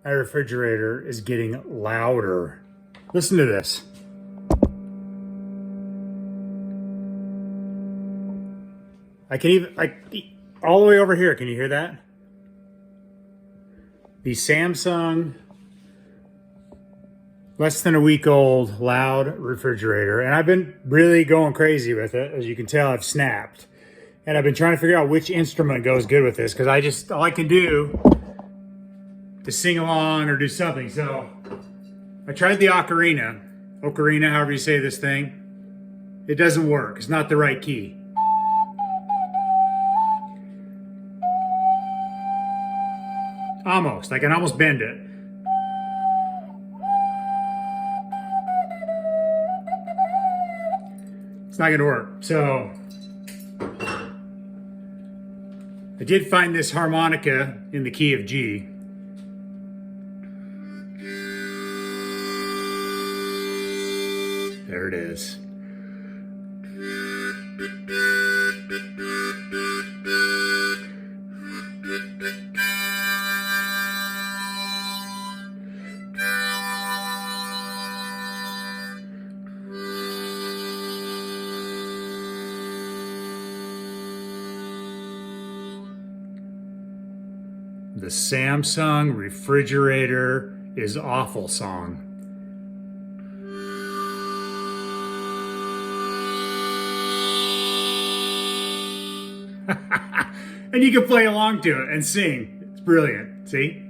My refrigerator is getting louder. Listen to this. I can even, all the way over here. Can you hear that? The Samsung, less than a week old, loud refrigerator. And I've been really going crazy with it. As you can tell, I've snapped. And I've been trying to figure out which instrument goes good with this, because all I can do is sing along or do something. So I tried the ocarina, however you say this thing. It doesn't work. It's not the right key. Almost. I can almost bend it. It's not gonna work. So I did find this harmonica in the key of G. There it is. The Samsung refrigerator is awful song. And you can play along to it and sing. It's brilliant. See?